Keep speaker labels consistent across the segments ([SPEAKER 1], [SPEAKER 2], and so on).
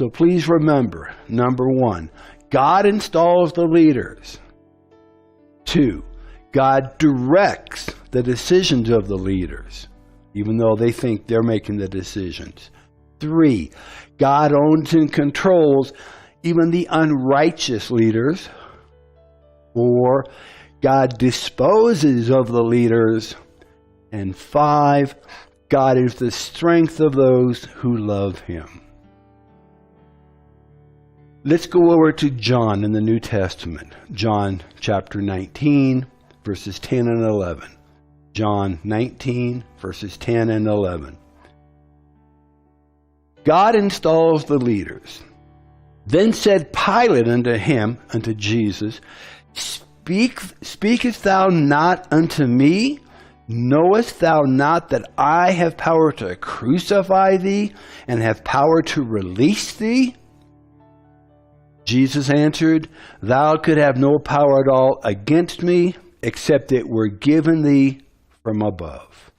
[SPEAKER 1] So please remember, number one, God installs the leaders. 2, God directs the decisions of the leaders, even though they think they're making the decisions. 3, God owns and controls even the unrighteous leaders. 4, God disposes of the leaders. And 5, God is the strength of those who love him. Let's go over to John in the New Testament. John chapter 19, verses 10 and 11. John 19, verses 10 and 11. God installs the leaders. Then said Pilate unto him, unto Jesus, Speakest thou not unto me? Knowest thou not that I have power to crucify thee, and have power to release thee? Jesus answered, Thou could have no power at all against me, except it were given thee from above.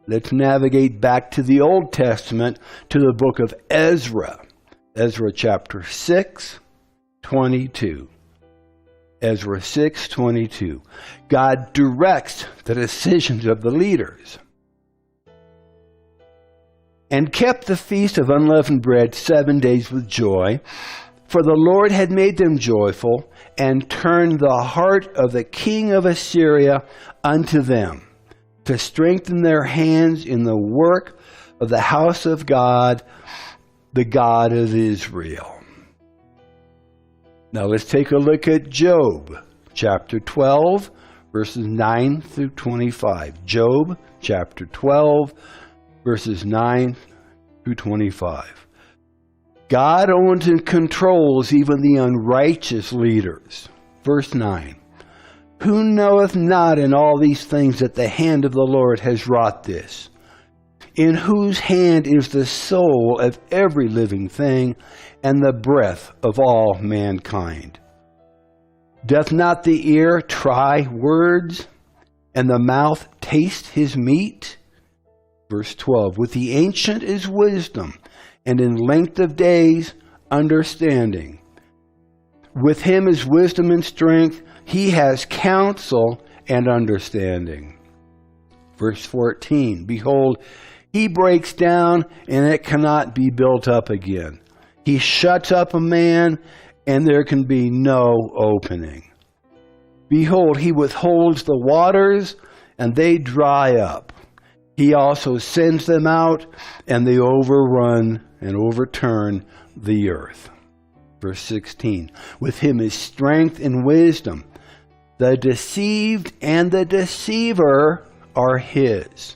[SPEAKER 1] Let's navigate back to the Old Testament, to the book of Ezra. Ezra chapter 6, 22. Ezra 6:22. God directs the decisions of the leaders. And kept the feast of unleavened bread 7 days with joy, for the Lord had made them joyful, and turned the heart of the king of Assyria unto them, to strengthen their hands in the work of the house of God, the God of Israel. Now let's take a look at Job, chapter 12, verses 9 through 25. Job, chapter 12, verses 9 through 25. God owns and controls even the unrighteous leaders. Verse 9. Who knoweth not in all these things that the hand of the Lord has wrought this? In whose hand is the soul of every living thing, and the breath of all mankind? Doth not the ear try words, and the mouth taste his meat? Verse 12, with the ancient is wisdom, and in length of days understanding. With him is wisdom and strength, he has counsel and understanding. Verse 14, behold, he breaks down, and it cannot be built up again. He shuts up a man, and there can be no opening. Behold, he withholds the waters, and they dry up. He also sends them out, and they overrun and overturn the earth. Verse 16, with him is strength and wisdom. The deceived and the deceiver are his.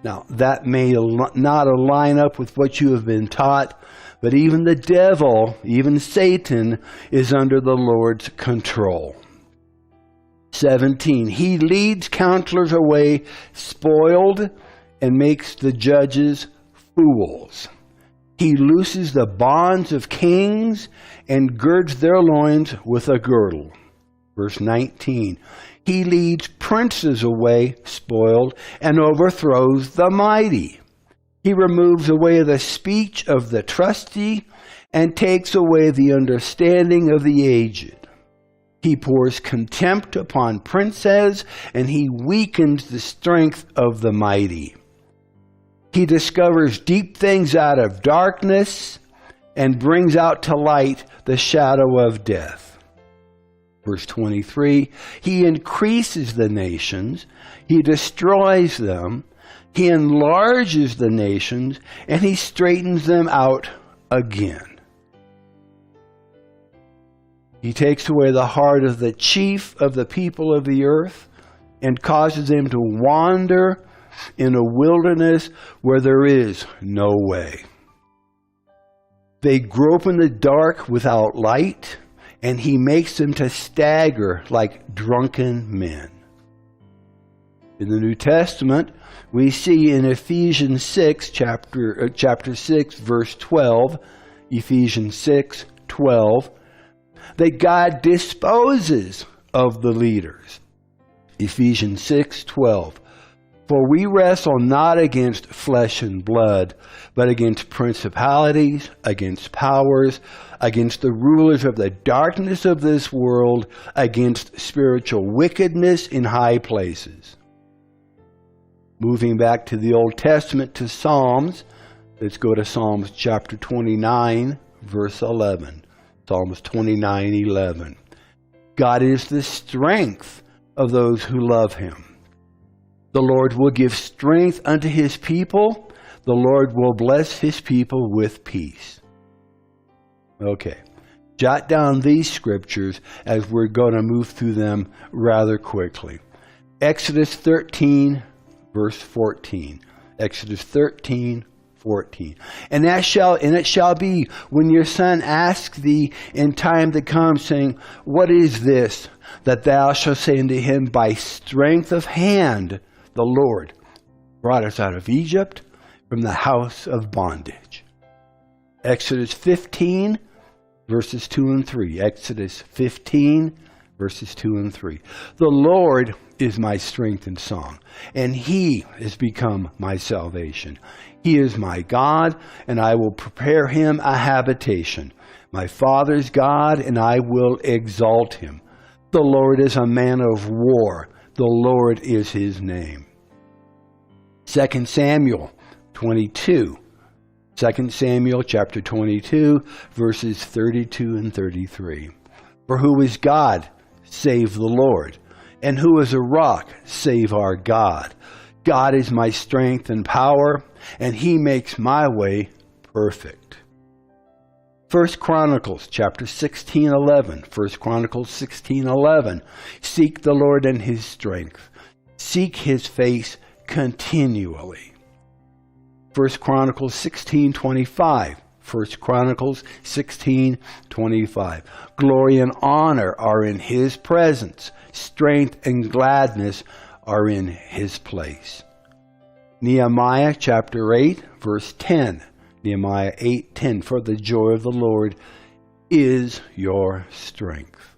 [SPEAKER 1] Now, that may not align up with what you have been taught, but even the devil, even Satan, is under the Lord's control. 17, he leads counselors away spoiled and makes the judges fools. He looses the bonds of kings and girds their loins with a girdle. Verse 19, he leads princes away spoiled and overthrows the mighty. He removes away the speech of the trusty and takes away the understanding of the aged. He pours contempt upon princes, and he weakens the strength of the mighty. He discovers deep things out of darkness and brings out to light the shadow of death. Verse 23, he increases the nations, he destroys them, he enlarges the nations, and he straightens them out again. He takes away the heart of the chief of the people of the earth and causes them to wander in a wilderness where there is no way. They grope in the dark without light, and he makes them to stagger like drunken men. In the New Testament, we see in Ephesians 6, chapter 6, verse 12, Ephesians 6, 12, that God disposes of the leaders. Ephesians 6, 12. For we wrestle not against flesh and blood, but against principalities, against powers, against the rulers of the darkness of this world, against spiritual wickedness in high places. Moving back to the Old Testament to Psalms, let's go to Psalms chapter 29, verse 11. Psalms 29:11. God is the strength of those who love him. The Lord will give strength unto his people. The Lord will bless his people with peace. Okay. Jot down these scriptures as we're going to move through them rather quickly. Exodus 13, verse 14. Exodus 13:14. And it shall be when your son asks thee in time to come, saying, What is this? That thou shalt say unto him, By strength of hand the Lord brought us out of Egypt from the house of bondage. Exodus 15, verses 2 and 3. Exodus 15, verses 2 and 3. The Lord is my strength and song, and he has become my salvation. He is my God, and I will prepare him a habitation. My father's God, and I will exalt him. The Lord is a man of war. The Lord is his name. 2 Samuel 22. 2 Samuel chapter 22, verses 32 and 33. For who is God, save the Lord? And who is a rock, save our God? God is my strength and power, and he makes my way perfect. 1 Chronicles chapter 16:11. 1 Chronicles 16:11. Seek the Lord and his strength. Seek his face continually. 1 Chronicles 16:25. 1 Chronicles 16:25. Glory and honor are in his presence. Strength and gladness are in his place. Nehemiah chapter 8, verse 10. Nehemiah 8:10. For the joy of the Lord is your strength.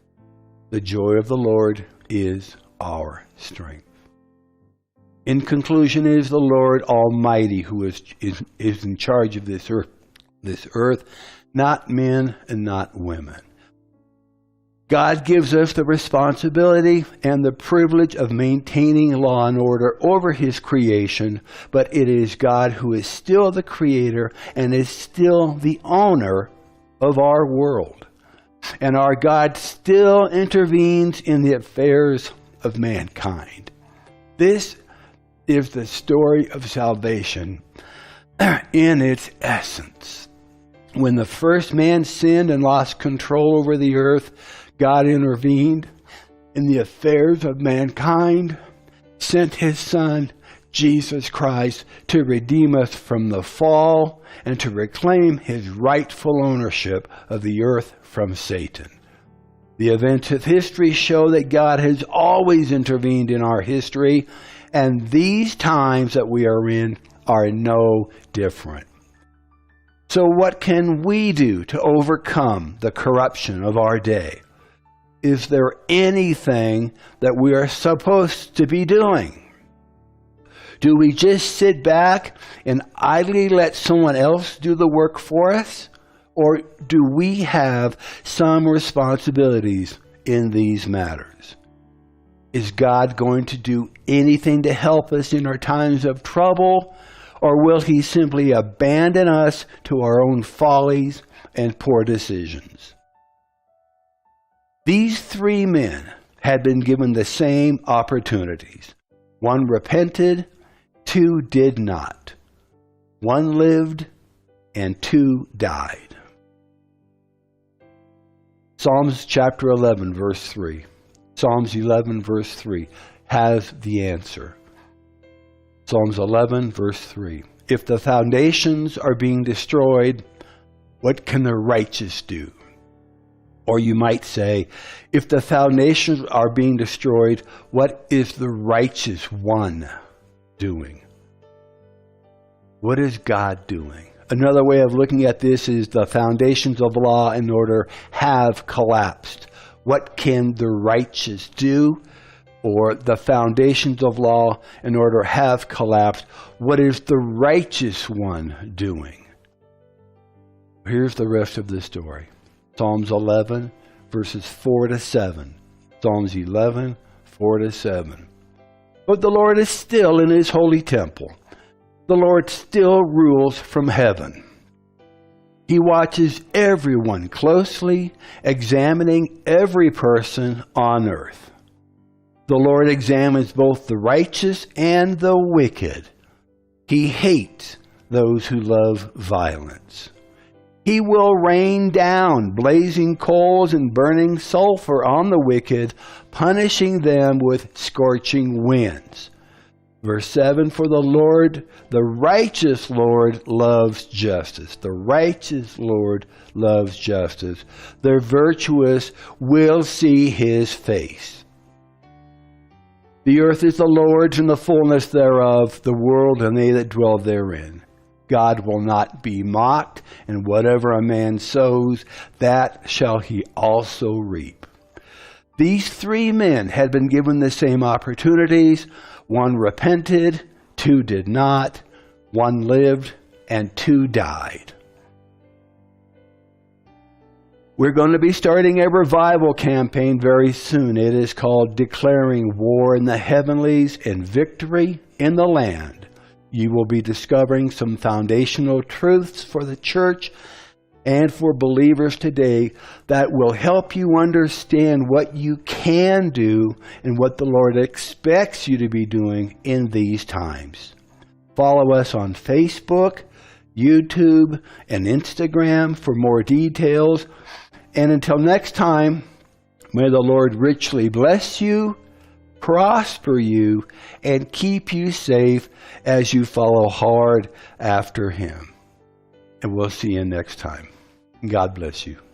[SPEAKER 1] The joy of the Lord is our strength. In conclusion, it is the Lord Almighty who is in charge of this earth, not men and not women. God gives us the responsibility and the privilege of maintaining law and order over his creation, but it is God who is still the creator and is still the owner of our world. And our God still intervenes in the affairs of mankind. This is the story of salvation in its essence. When the first man sinned and lost control over the earth, God intervened in the affairs of mankind, sent his Son, Jesus Christ, to redeem us from the fall and to reclaim his rightful ownership of the earth from Satan. The events of history show that God has always intervened in our history, and these times that we are in are no different. So what can we do to overcome the corruption of our day? Is there anything that we are supposed to be doing? Do we just sit back and idly let someone else do the work for us? Or do we have some responsibilities in these matters? Is God going to do anything to help us in our times of trouble? Or will he simply abandon us to our own follies and poor decisions? These three men had been given the same opportunities. One repented, two did not. One lived, and two died. Psalms chapter 11, verse 3. Psalms 11, verse 3 has the answer. Psalms 11, verse 3. If the foundations are being destroyed, what can the righteous do? Or you might say, if the foundations are being destroyed, what is the righteous one doing? What is God doing? Another way of looking at this is the foundations of law and order have collapsed. What can the righteous do? or the foundations of law in order have collapsed. What is the righteous one doing? Here's the rest of the story. Psalms 11, verses 4 to 7. Psalms 11, 4 to 7. But the Lord is still in his holy temple. The Lord still rules from heaven. He watches everyone closely, examining every person on earth. The Lord examines both the righteous and the wicked. He hates those who love violence. He will rain down blazing coals and burning sulfur on the wicked, punishing them with scorching winds. Verse 7, for the Lord, the righteous Lord, loves justice. The righteous Lord loves justice. The virtuous will see his face. The earth is the Lord's and the fullness thereof, the world and they that dwell therein. God will not be mocked, and whatever a man sows, that shall he also reap. These three men had been given the same opportunities. One repented, two did not, one lived, and two died. We're going to be starting a revival campaign very soon. It is called Declaring War in the Heavenlies and Victory in the Land. You will be discovering some foundational truths for the church and for believers today that will help you understand what you can do and what the Lord expects you to be doing in these times. Follow us on Facebook, YouTube, and Instagram for more details. And until next time, may the Lord richly bless you, prosper you, and keep you safe as you follow hard after him. And we'll see you next time. God bless you.